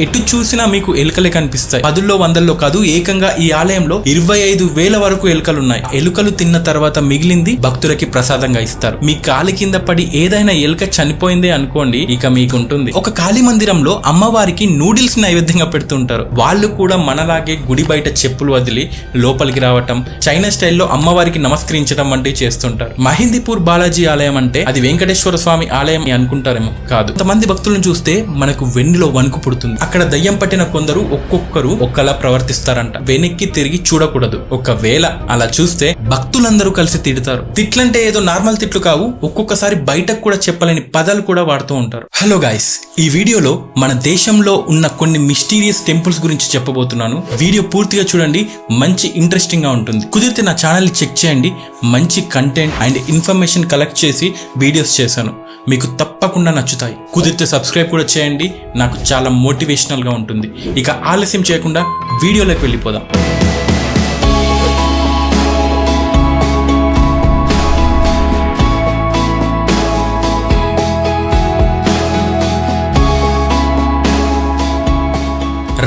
ఎటు చూసినా మీకు ఎలుకలే కనిపిస్తాయి. 10లో 100లో కాదు, ఏకంగా ఈ ఆలయంలో 25,000 వరకు ఎలుకలున్నాయి. ఎలుకలు తిన్న తర్వాత మిగిలింది భక్తులకి ప్రసాదంగా ఇస్తారు. మీ కాలి కింద పడి ఏదైనా ఎలుక చనిపోయిందే అనుకోండి, ఇక మీకుంటుంది. ఒక కాళీ మందిరంలో అమ్మవారికి నూడిల్స్ నైవేద్యంగా పెడుతుంటారు. వాళ్ళు కూడా మనలాగే గుడి బయట చెప్పులు వదిలి లోపలికి రావటం, చైనా స్టైల్లో అమ్మవారికి నమస్కరించడం వంటివి చేస్తుంటారు. మహిందీపూర్ బాలాజీ ఆలయం అంటే అది వెంకటేశ్వర స్వామి ఆలయం అనుకుంటారేమో, కాదు. కొంతమంది భక్తులను చూస్తే మనకు వెన్నులో వణుకు పుడుతుంది. అక్కడ దయ్యం పట్టిన కొందరు ఒక్కొక్కరు ఒక్కలా ప్రవర్తిస్తారంట. వెనక్కి తిరిగి చూడకూడదు. ఒకవేళ అలా చూస్తే భక్తులందరూ కలిసి తిడతారు. తిట్లంటే ఏదో నార్మల్ తిట్లు కావు, ఒక్కొక్కసారి బయటకు కూడా చెప్పలేని పదాలు కూడా వాడుతూ ఉంటారు. హలో గైస్, ఈ వీడియోలో మన దేశంలో ఉన్న కొన్ని మిస్టీరియస్ టెంపుల్స్ గురించి చెప్పబోతున్నాను. వీడియో పూర్తిగా చూడండి, మంచి ఇంట్రెస్టింగ్ గా ఉంటుంది. కుదిరితే నా ఛానల్ ని చెక్ చేయండి. మంచి కంటెంట్ అండ్ ఇన్ఫర్మేషన్ కలెక్ట్ చేసి వీడియోస్ చేశాను, మీకు తప్పకుండా నచ్చుతాయి. కుదిరితే సబ్స్క్రైబ్ కూడా చేయండి, నాకు చాలా మోటివేషనల్ గా ఉంటుంది. ఇక ఆలస్యం చేయకుండా వీడియోలోకి వెళ్ళిపోదాం.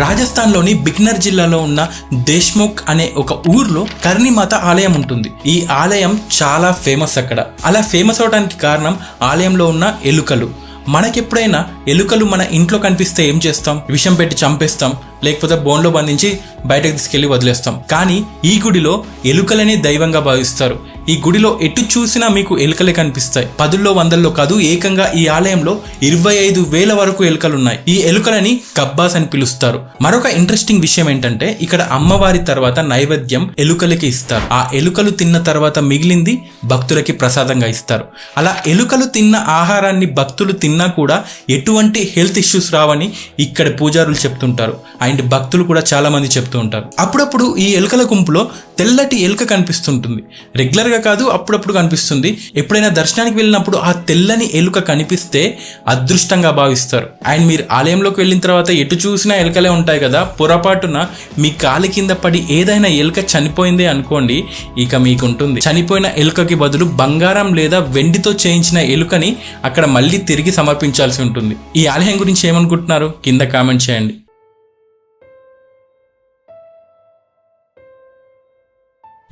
రాజస్థాన్లోని బికనర్ జిల్లాలో ఉన్న దేశ్ముఖ్ అనే ఒక ఊర్లో కర్ణీమాత ఆలయం ఉంటుంది. ఈ ఆలయం చాలా ఫేమస్ అక్కడ. అలా ఫేమస్ అవడానికి కారణం ఆలయంలో ఉన్న ఎలుకలు. మనకెప్పుడైనా ఎలుకలు మన ఇంట్లో కనిపిస్తే ఏం చేస్తాం? విషం పెట్టి చంపేస్తాం, లేకపోతే బోన్లో బంధించి బయటకు తీసుకెళ్లి వదిలేస్తాం. కానీ ఈ గుడిలో ఎలుకలనే దైవంగా భావిస్తారు. ఈ గుడిలో ఎటు చూసినా మీకు ఎలుకలే కనిపిస్తాయి. 10లో 100లో కాదు, ఏకంగా ఈ ఆలయంలో 25,000 వరకు ఎలుకలున్నాయి. ఈ ఎలుకలని కబ్బాస్ అని పిలుస్తారు. మరొక ఇంట్రెస్టింగ్ విషయం ఏంటంటే, ఇక్కడ అమ్మవారి తర్వాత నైవేద్యం ఎలుకలకి ఇస్తారు. ఆ ఎలుకలు తిన్న తర్వాత మిగిలింది భక్తులకి ప్రసాదంగా ఇస్తారు. అలా ఎలుకలు తిన్న ఆహారాన్ని భక్తులు తిన్నా కూడా ఎటువంటి హెల్త్ ఇష్యూస్ రావని ఇక్కడ పూజారులు చెప్తుంటారు. అండ్ భక్తులు కూడా చాలా మంది చెప్తూ ఉంటారు. అప్పుడప్పుడు ఈ ఎలుకల గుంపులో తెల్లటి ఎలుక కనిపిస్తుంటుంది. రెగ్యులర్ గా కాదు, అప్పుడప్పుడు కనిపిస్తుంది. ఎప్పుడైనా దర్శనానికి వెళ్ళినప్పుడు ఆ తెల్లని ఎలుక కనిపిస్తే అదృష్టంగా భావిస్తారు. అండ్ మీరు ఆలయంలోకి వెళ్ళిన తర్వాత ఎటు చూసినా ఎలుకలే ఉంటాయి కదా, పొరపాటున మీ కాలి కింద పడి ఏదైనా ఎలుక చనిపోయిందే అనుకోండి, ఇక మీకుంటుంది. చనిపోయిన ఎలుకకి బదులు బంగారం లేదా వెండితో చేయించిన ఎలుకని అక్కడ మళ్ళీ తిరిగి సమర్పించాల్సి ఉంటుంది. ఈ ఆలయం గురించి ఏమనుకుంటున్నారు? కింద కామెంట్ చేయండి.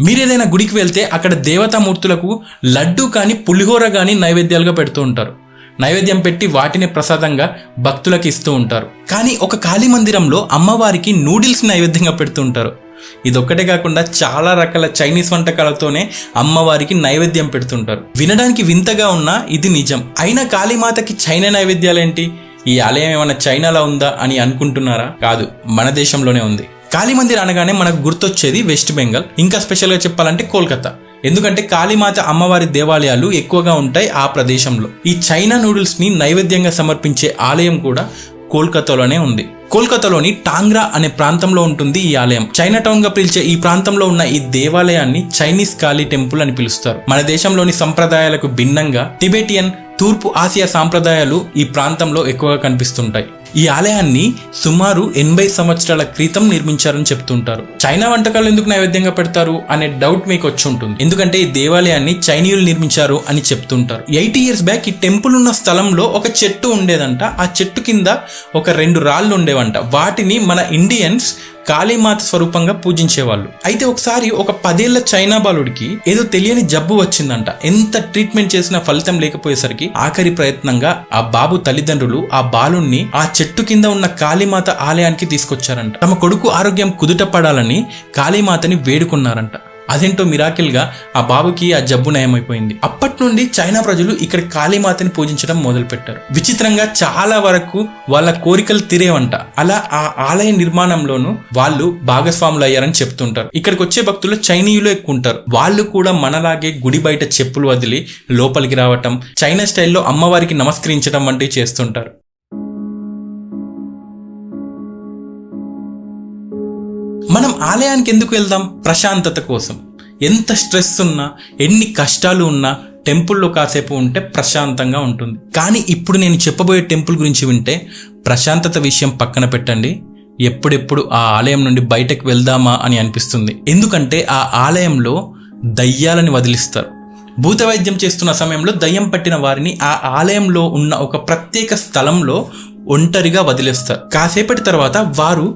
మీరేదైనా గుడికి వెళ్తే అక్కడ దేవతామూర్తులకు లడ్డు కానీ పులిహోర కానీ నైవేద్యాలుగా పెడుతూ ఉంటారు. నైవేద్యం పెట్టి వాటిని ప్రసాదంగా భక్తులకు ఇస్తూ ఉంటారు. కానీ ఒక కాళీ మందిరంలో అమ్మవారికి నూడిల్స్ నైవేద్యంగా పెడుతూ ఉంటారు. ఇదొక్కటే కాకుండా చాలా రకాల చైనీస్ వంటకాలతోనే అమ్మవారికి నైవేద్యం పెడుతుంటారు. వినడానికి వింతగా ఉన్నా ఇది నిజం. అయినా కాళీమాతకి చైనా నైవేద్యాలేంటి? ఈ ఆలయం ఏమైనా చైనాలో ఉందా అని అనుకుంటున్నారా? కాదు, మన దేశంలోనే ఉంది. కాళీ మందిర్ అనగానే మనకు గుర్తొచ్చేది వెస్ట్ బెంగాల్, ఇంకా స్పెషల్గా చెప్పాలంటే కోల్కతా. ఎందుకంటే కాళీమాత అమ్మవారి దేవాలయాలు ఎక్కువగా ఉంటాయి ఆ ప్రదేశంలో. ఈ చైనా నూడిల్స్ ని నైవేద్యంగా సమర్పించే ఆలయం కూడా కోల్కతాలోనే ఉంది. కోల్కతాలోని టాంగ్రా అనే ప్రాంతంలో ఉంటుంది ఈ ఆలయం. చైనా టౌన్ గా పిలిచే ఈ ప్రాంతంలో ఉన్న ఈ దేవాలయాన్ని చైనీస్ కాళీ టెంపుల్ అని పిలుస్తారు. మన దేశంలోని సంప్రదాయాలకు భిన్నంగా టిబెటియన్, తూర్పు ఆసియా సాంప్రదాయాలు ఈ ప్రాంతంలో ఎక్కువగా కనిపిస్తుంటాయి. ఈ ఆలయాన్ని సుమారు 80 సంవత్సరాల క్రితం నిర్మించారని చెప్తుంటారు. చైనా వంటకాలు ఎందుకు నైవేద్యంగా పెడతారు అనే డౌట్ మీకు వచ్చి ఉంటుంది. ఎందుకంటే ఈ దేవాలయాన్ని చైనీయులు నిర్మించారు అని చెప్తుంటారు. 80 years బ్యాక్ ఈ టెంపుల్ ఉన్న స్థలంలో ఒక చెట్టు ఉండేదంట. ఆ చెట్టు కింద ఒక 2 రాళ్ళు ఉండేవంట. వాటిని మన ఇండియన్స్ కాళీమాత స్వరూపంగా పూజించేవాళ్ళు. అయితే ఒకసారి ఒక 10 ఏళ్ల చైనా బాలుడికి ఏదో తెలియని జబ్బు వచ్చిందంట. ఎంత ట్రీట్మెంట్ చేసినా ఫలితం లేకపోయేసరికి ఆఖరి ప్రయత్నంగా ఆ బాబు తల్లిదండ్రులు ఆ బాలుణ్ణి ఆ చెట్టు కింద ఉన్న కాళీమాత ఆలయానికి తీసుకొచ్చారంట. తమ కొడుకు ఆరోగ్యం కుదుట పడాలని కాళీమాతని వేడుకున్నారంట. అదేంటో మిరాకిల్ గా ఆ బాబుకి ఆ జబ్బు నయమైపోయింది. అప్పటి నుండి చైనా ప్రజలు ఇక్కడ కాళీమాతని పూజించడం మొదలు పెట్టారు. విచిత్రంగా చాలా వరకు వాళ్ళ కోరికలు తీరేవంట. అలా ఆ ఆలయ నిర్మాణంలోనూ వాళ్ళు భాగస్వాములు అయ్యారని చెప్తుంటారు. ఇక్కడికి వచ్చే భక్తులు చైనీయులు ఎక్కువ ఉంటారు. వాళ్ళు కూడా మనలాగే గుడి బయట చెప్పులు వదిలి లోపలికి రావటం, చైనా స్టైల్లో అమ్మవారికి నమస్కరించడం వంటివి చేస్తుంటారు. మనం ఆలయానికి ఎందుకు వెళ్దాం? ప్రశాంతత కోసం. ఎంత స్ట్రెస్ ఉన్నా, ఎన్ని కష్టాలు ఉన్నా టెంపుల్లో కాసేపు ఉంటే ప్రశాంతంగా ఉంటుంది. కానీ ఇప్పుడు నేను చెప్పబోయే టెంపుల్ గురించి వింటే ప్రశాంతత విషయం పక్కన పెట్టండి, ఎప్పుడెప్పుడు ఆ ఆలయం నుండి బయటకు వెళ్దామా అని అనిపిస్తుంది. ఎందుకంటే ఆ ఆలయంలో దయ్యాలని వదిలిస్తారు. భూత వైద్యం చేస్తున్న సమయంలో దయ్యం పట్టిన వారిని ఆ ఆలయంలో ఉన్న ఒక ప్రత్యేక స్థలంలో ఒంటరిగా వదిలేస్తారు. కాసేపటి తర్వాత వారు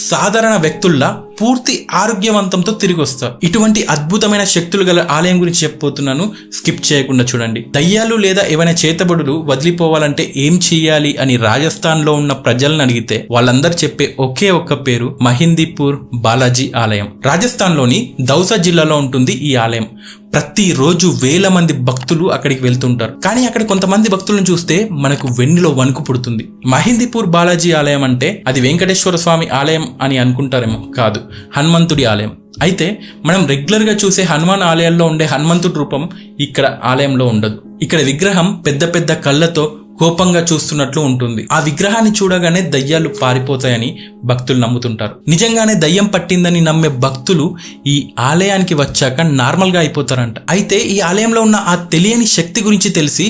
సాధారణ వ్యక్తుల్లా పూర్తి ఆరోగ్యవంతంతో తిరిగి వస్తారు. ఇటువంటి అద్భుతమైన శక్తులు గల ఆలయం గురించి చెప్పబోతున్నాను, స్కిప్ చేయకుండా చూడండి. దయ్యాలు లేదా ఏవైనా చేతబడులు వదిలిపోవాలంటే ఏం చెయ్యాలి అని రాజస్థాన్ లో ఉన్న ప్రజలను అడిగితే వాళ్ళందరూ చెప్పే ఒకే ఒక్క పేరు మహిందీపూర్ బాలాజీ ఆలయం. రాజస్థాన్ లోని దౌసా జిల్లాలో ఉంటుంది ఈ ఆలయం. ప్రతిరోజు వేల మంది భక్తులు అక్కడికి వెళ్తుంటారు. కానీ అక్కడ కొంతమంది భక్తులను చూస్తే మనకు వెన్నులో వణుకు పుడుతుంది. మహిందీపూర్ బాలాజీ ఆలయం అంటే అది వెంకటేశ్వర స్వామి ఆలయం అని అనుకుంటారేమో, కాదు, హనుమంతుడి ఆలయం. అయితే మనం రెగ్యులర్ గా చూసే హనుమాన్ ఆలయాల్లో ఉండే హనుమంతుడి రూపం ఇక్కడ ఆలయంలో ఉండదు. ఇక్కడ విగ్రహం పెద్ద పెద్ద కళ్ళతో కోపంగా చూస్తున్నట్లు ఉంటుంది. ఆ విగ్రహాన్ని చూడగానే దయ్యాలు పారిపోతాయని భక్తులు నమ్ముతుంటారు. నిజంగానే దయ్యం పట్టిందని నమ్మే భక్తులు ఈ ఆలయానికి వచ్చాక నార్మల్ గా అయిపోతారంట. అయితే ఈ ఆలయంలో ఉన్న ఆ తెలియని శక్తి గురించి తెలిసి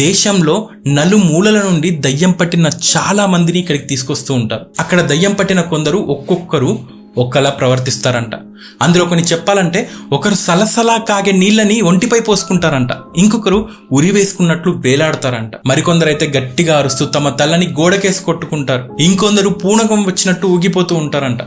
దేశంలో నలుమూలల నుండి దయ్యం పట్టిన చాలా మందిని ఇక్కడికి తీసుకొస్తూ ఉంటారు. అక్కడ దయ్యం పట్టిన కొందరు ఒక్కొక్కరు ఒక్కలా ప్రవర్తిస్తారంట. అందులో కొన్ని చెప్పాలంటే ఒకరు సలసలా కాగే నీళ్ళని ఒంటిపై పోసుకుంటారంట, ఇంకొకరు ఉరి వేసుకున్నట్లు వేలాడతారంట, మరికొందరైతే గట్టిగా అరుస్తూ తమ తలని గోడకేసి కొట్టుకుంటారు, ఇంకొందరు పూనకం వచ్చినట్టు ఊగిపోతూ ఉంటారంట,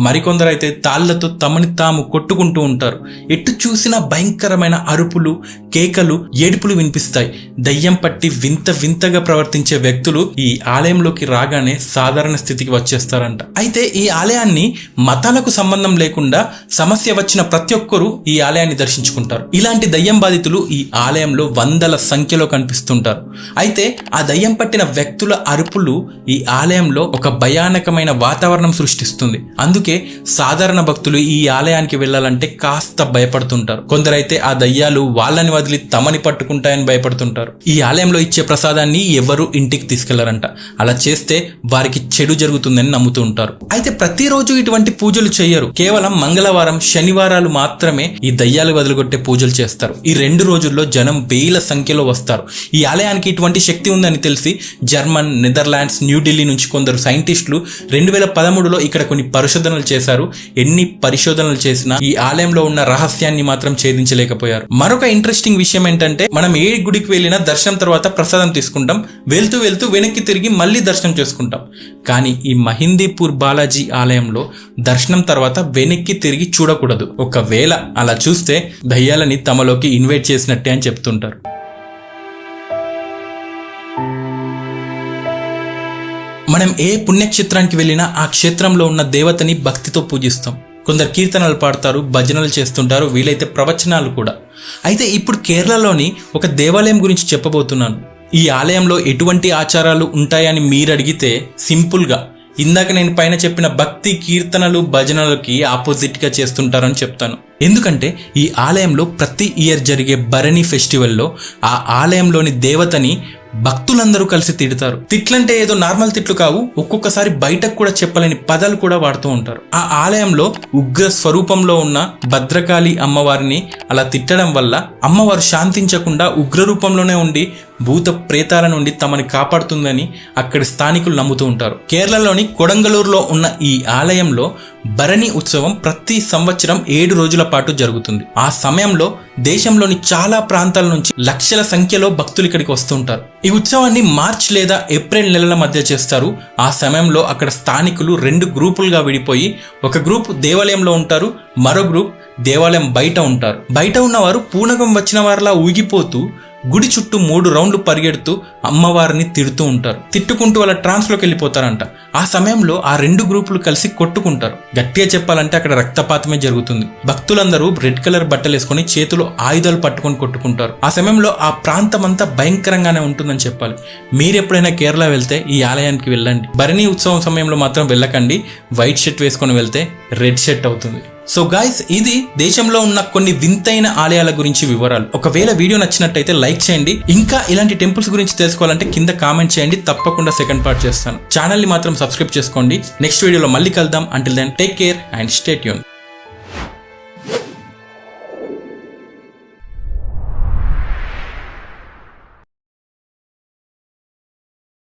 మరికొందరైతే తాళ్లతో తమని తాము కొట్టుకుంటూ ఉంటారు. ఎటు చూసినా భయంకరమైన అరుపులు, కేకలు, ఏడుపులు వినిపిస్తాయి. దయ్యం పట్టి వింత వింతగా ప్రవర్తించే వ్యక్తులు ఈ ఆలయంలోకి రాగానే సాధారణ స్థితికి వచ్చేస్తారంట. అయితే ఈ ఆలయాన్ని మతాలకు సంబంధం లేకుండా సమస్య వచ్చిన ప్రతి ఒక్కరూ ఈ ఆలయాన్ని దర్శించుకుంటారు. ఇలాంటి దయ్యం బాధితులు ఈ ఆలయంలో వందల సంఖ్యలో కనిపిస్తుంటారు. అయితే ఆ దయ్యం పట్టిన వ్యక్తుల అరుపులు ఈ ఆలయంలో ఒక భయానకమైన వాతావరణం సృష్టిస్తుంది. అందుకే సాధారణ భక్తులు ఈ ఆలయానికి వెళ్ళాలంటే కాస్త భయపడుతుంటారు. కొందరైతే ఆ దయ్యాలు వాళ్ళని వదిలి తమని పట్టుకుంటాయని భయపడుతుంటారు. ఈ ఆలయంలో ఇచ్చే ప్రసాదాన్ని ఎవరు ఇంటికి తీసుకెళ్లారంట. అలా చేస్తే వారికి చెడు జరుగుతుందని నమ్ముతూ ఉంటారు. అయితే ప్రతిరోజు ఇటువంటి పూజలు చేయరు. కేవలం మంగళవారం, శనివారాలు మాత్రమే ఈ దయ్యాలు వదిలిగొట్టే పూజలు చేస్తారు. ఈ 2 రోజుల్లో జనం వేల సంఖ్యలో వస్తారు. ఈ ఆలయానికి ఇటువంటి శక్తి ఉందని తెలిసి జర్మన్, నెదర్లాండ్స్, న్యూఢిల్లీ నుంచి కొందరు సైంటిస్టులు 2013లో ఇక్కడ కొన్ని పరిశోధనలు చేశారు. ఎన్ని పరిశోధనలు చేసినా ఈ ఆలయంలో ఉన్న రహస్యాన్ని మాత్రం ఛేదించలేకపోయారు. మరొక ఇంట్రెస్టింగ్ విషయం ఏంటంటే మనం ఏ గుడికి వెళ్ళినా దర్శనం తర్వాత ప్రసాదం తీసుకుంటాం, వెళ్తూ వెళ్తూ వెనక్కి తిరిగి మళ్ళీ దర్శనం చేసుకుంటాం. కానీ ఈ మహిందీపూర్ బాలాజీ ఆలయంలో దర్శనం తర్వాత వెనక్కి తిరిగి చూడకూడదు. ఒకవేళ అలా చూస్తే దయ్యాలని తమలోకి ఇన్వైట్ చేసినట్టే అని చెప్తుంటారు. మనం ఏ పుణ్యక్షేత్రానికి వెళ్ళినా ఆ క్షేత్రంలో ఉన్న దేవతని భక్తితో పూజిస్తాం. కొందరు కీర్తనలు పాడతారు, భజనలు చేస్తుంటారు, వీలైతే ప్రవచనాలు కూడా. అయితే ఇప్పుడు కేరళలోని ఒక దేవాలయం గురించి చెప్పబోతున్నాను. ఈ ఆలయంలో ఎటువంటి ఆచారాలు ఉంటాయని మీరు అడిగితే సింపుల్గా ఇందాక నేను పైన చెప్పిన భక్తి, కీర్తనలు, భజనలకి ఆపోజిట్ గా చేస్తుంటారని చెప్తాను. ఎందుకంటే ఈ ఆలయంలో ప్రతి ఇయర్ జరిగే భరణి ఫెస్టివల్లో ఆ ఆలయంలోని దేవతని భక్తులందరూ కలిసి తిడతారు. తిట్లంటే ఏదో నార్మల్ తిట్లు కావు, ఒక్కొక్కసారి బయటకు కూడా చెప్పలేని పదాలు కూడా వాడుతూ ఉంటారు. ఆ ఆలయంలో ఉగ్ర స్వరూపంలో ఉన్న భద్రకాళి అమ్మవారిని అలా తిట్టడం వల్ల అమ్మవారు శాంతించకుండా ఉగ్ర రూపంలోనే ఉండి భూత ప్రేతాల నుండి తమని కాపాడుతుందని అక్కడి స్థానికులు నమ్ముతూ ఉంటారు. కేరళలోని కొడంగలూరులో ఉన్న ఈ ఆలయంలో భరణి ఉత్సవం ప్రతి సంవత్సరం 7 రోజుల పాటు జరుగుతుంది. ఆ సమయంలో దేశంలోని చాలా ప్రాంతాల నుంచి లక్షల సంఖ్యలో భక్తులు ఇక్కడికి వస్తుంటారు. ఈ ఉత్సవాన్ని మార్చ్ లేదా ఏప్రిల్ నెలల మధ్య చేస్తారు. ఆ సమయంలో అక్కడ స్థానికులు 2 గ్రూపులుగా విడిపోయి ఒక గ్రూప్ దేవాలయంలో ఉంటారు, మరో గ్రూప్ దేవాలయం బయట ఉంటారు. బయట ఉన్నవారు పూనకం వచ్చిన వారిలా ఊగిపోతూ గుడి చుట్టూ 3 రౌండ్లు పరిగెడుతూ అమ్మవారిని తిడుతూ ఉంటారు. తిట్టుకుంటూ వాళ్ళ ట్రాన్స్లోకి వెళ్ళిపోతారంట. ఆ సమయంలో ఆ 2 గ్రూపులు కలిసి కొట్టుకుంటారు. గట్టిగా చెప్పాలంటే అక్కడ రక్తపాతమే జరుగుతుంది. భక్తులందరూ రెడ్ కలర్ బట్టలు వేసుకొని చేతిలో ఆయుధాలు పట్టుకొని కొట్టుకుంటారు. ఆ సమయంలో ఆ ప్రాంతం అంతా భయంకరంగానే ఉంటుందని చెప్పాలి. మీరు ఎప్పుడైనా కేరళ వెళ్తే ఈ ఆలయానికి వెళ్ళండి. భరణి ఉత్సవం సమయంలో మాత్రం వెళ్ళకండి. వైట్ షర్ట్ వేసుకొని వెళ్తే రెడ్ షర్ట్ అవుతుంది. సో గాయ్స్, ఇది దేశంలో ఉన్న కొన్ని వింతైన ఆలయాల గురించి వివరాలు. ఒకవేళ వీడియో నచ్చినట్టయితే లైక్ చేయండి. ఇంకా ఇలాంటి టెంపుల్స్ గురించి తెలుసుకోవాలంటే కింద కామెంట్ చేయండి, తప్పకుండా సెకండ్ పార్ట్ చేస్తాను. ఛానల్ ని మాత్రం సబ్స్క్రైబ్ చేసుకోండి. నెక్స్ట్ వీడియోలో మళ్ళీ కలుద్దాం. Until then take care and stay tune.